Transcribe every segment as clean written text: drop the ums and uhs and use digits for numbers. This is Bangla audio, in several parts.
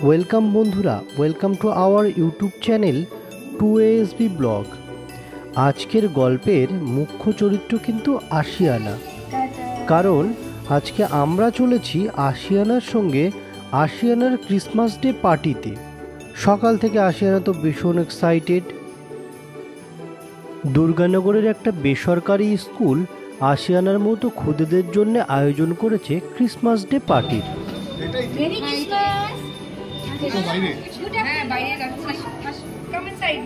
ওয়েলকাম বন্ধুরা, welcome to our YouTube channel 2ASB blog. আজকের গল্পের মুখ্য চরিত্র কিন্তু আশিয়ানা, কারণ আজকে আমরা চলেছি আশিয়ানার সঙ্গে আশিয়ানার ক্রিসমাস ডে পার্টিতে। সকাল থেকে আশিয়ানা তো ভীষণ এক্সাইটেড। দুর্গানগরের একটা বেসরকারি স্কুল আশিয়ানার মতো খুদেদের জন্য আয়োজন করেছে ক্রিসমাস ডে পার্টির। Come inside.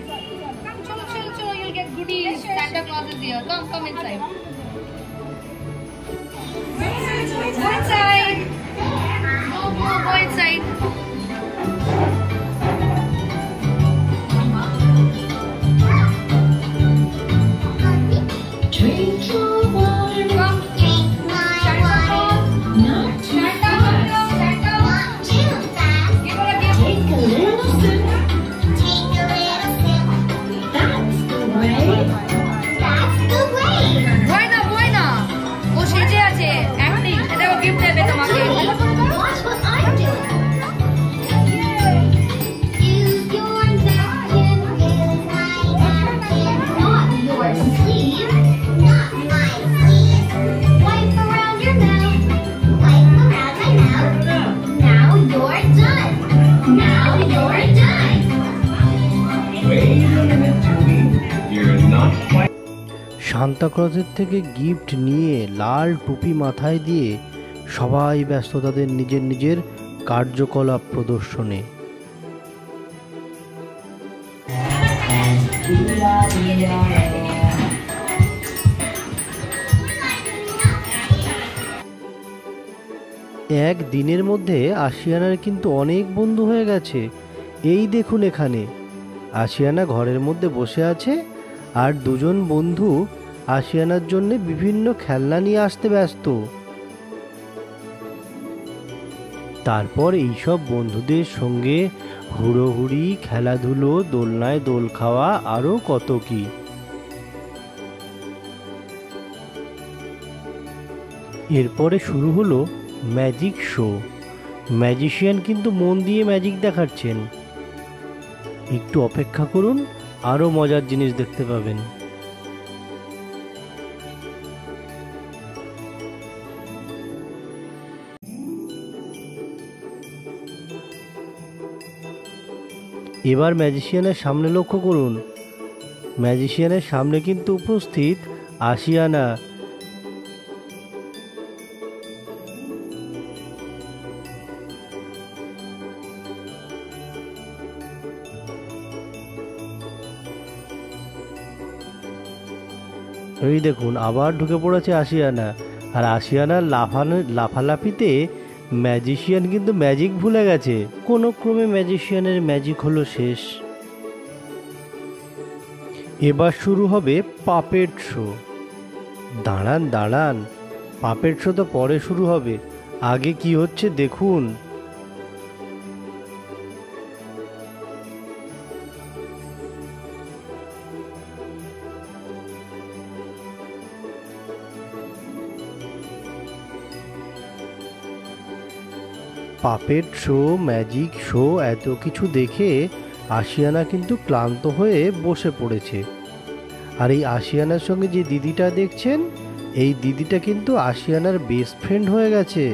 Come, cholo, you'll get goodies. Santa Claus is here. Come inside. Go inside. Go inside. Drink your water. Come. Drink my water. Not too fast. Not too fast. Give her a gift. Take a little sip. Take a little sip. That's the way. That's the way. Boy na. ও সেজে আছে অ্যাক্টিং। এটা ও গিফট দেবে তোমাকে। Watch what I do. Use your napkin, use my napkin, not your sleeve, not my sleeve. Wipe around your mouth, wipe around my mouth. Now you're done. Now you're done. Wait a minute, Tony. You're not quite. সান্তাক্লজের থেকে গিফট নিয়ে লাল টুপি মাথায় দিয়ে সবাই ব্যস্ত তাদের নিজের নিজের কার্যকলাপ প্রদর্শনে। এক দিনের মধ্যে আশিয়ানার কিন্তু অনেক বন্ধু হয়ে গেছে। এই দেখুন, এখানে আশিয়ানা ঘরের মধ্যে বসে আছে আর দুজন বন্ধু আশিয়ানার জন্য বিভিন্ন খেলনা নিয়ে আসতে ব্যস্ত। তারপর এইসব বন্ধুদের সঙ্গে হুড়োহুড়ি, খেলাধুলো, দোলনায় দোল খাওয়া, আরও কত কি। এরপরে শুরু হলো ম্যাজিক শো। ম্যাজিশিয়ান কিন্তু মন দিয়ে ম্যাজিক দেখাচ্ছেন। একটু অপেক্ষা করুন, আরও মজার জিনিস দেখতে পাবেন। এবার ম্যাজিশিয়ানের সামনে লক্ষ্য করুন। ম্যাজিশিয়ানের সামনে কিন্তু উপস্থিত আশিয়ানা। এই দেখুন, আবার ঢুকে পড়েছে আশিয়ানা। আর আশিয়ানার লাফালাফিতে ম্যাজিশিয়ান কিন্তু ম্যাজিক ভুলে গেছে। কোনো ক্রমে ম্যাজিশিয়ানের ম্যাজিক হলো শেষ। এবার শুরু হবে পাপেট শো। দাঁড়ান, পাপেট শো তো পরে শুরু হবে, আগে কি হচ্ছে দেখুন। পাপেট শো, ম্যাজিক শো, এত কিছু দেখে আশিয়ানা কিন্তু ক্লান্ত হয়ে বসে পড়েছে। আর এই আশিয়ানার সঙ্গে যে দিদিটা দেখছেন, এই দিদিটা কিন্তু আশিয়ানার বেস্ট ফ্রেন্ড হয়ে গেছে।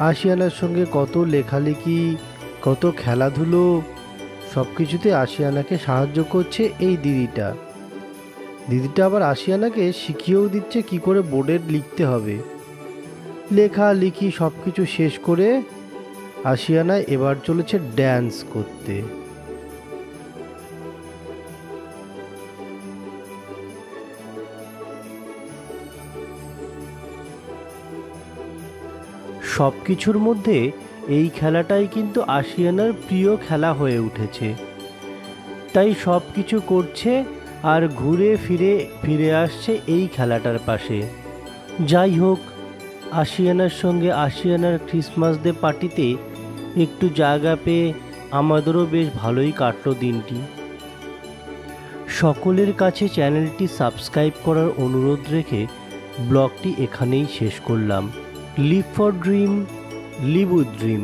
আশিয়ানার সঙ্গে কত লেখালেখি, কত খেলাধুলো, সব কিছুতে আশিয়ানাকে সাহায্য করছে এই দিদিটা। দিদিটা আবার আশিয়ানাকে শিখিয়েও দিচ্ছে কি করে বোর্ডে লিখতে হবে। লেখালেখি সব কিছু শেষ করে আশিয়ানা এবার চলেছে ড্যান্স করতে। সব কিছুর মধ্যে এই খেলাটাই কিন্তু আশিয়ানার প্রিয় খেলা হয়ে উঠেছে। তাই সব কিছু করছে আর ঘুরে ফিরে আসছে এই খেলাটার পাশে। যাই হোক, আশিয়ানার সঙ্গে আশিয়ানার ক্রিসমাস ডে পার্টিতে একটু জায়গা পেয়ে আমাদেরও বেশ ভালোই কাটলো দিনটি। সকলের কাছে চ্যানেলটি সাবস্ক্রাইব করার অনুরোধ রেখে ব্লগটি এখানেই শেষ করলাম। Live for dream, live with dream.